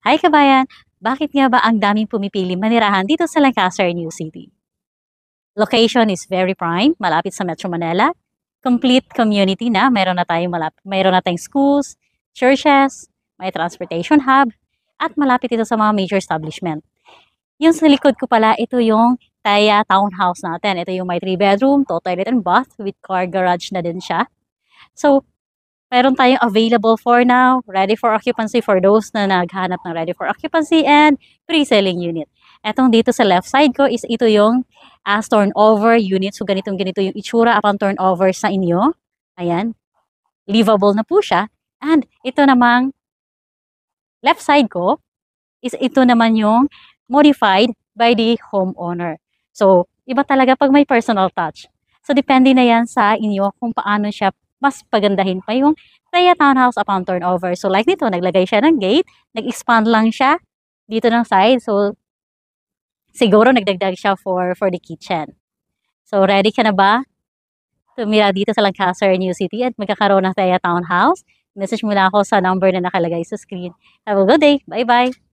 Hi kabayan! Bakit nga ba ang daming pumipili manirahan dito sa Lancaster, New City? Location is very prime, malapit sa Metro Manila. Complete community na, mayroon na tayong schools, churches, may transportation hub, at malapit ito sa mga major establishment. Yung sa likod ko pala, ito yung Taya Townhouse natin. Ito yung may 3 bedroom, 2 toilet and bath with car garage na din siya. So, meron tayong available for now, ready for occupancy for those na naghanap ng ready for occupancy and pre-selling unit. Etong dito sa left side ko is ito yung as turnover unit. So ganito yung itsura upon turnover sa inyo. Ayan, livable na po siya. And ito namang left side ko is ito naman yung modified by the homeowner. So, iba talaga pag may personal touch. So, depende na yan sa inyo kung paano siya mas pagandahin pa yung Taya Townhouse upon turnover. So, like dito, naglagay siya ng gate, nag-expand lang siya dito ng side. So, siguro nagdagdag siya for the kitchen. So, ready ka na ba tumira dito sa Lancaster, New City at magkakaroon ng Taya Townhouse? Message mo lang ako sa number na nakalagay sa screen. Have a good day. Bye-bye!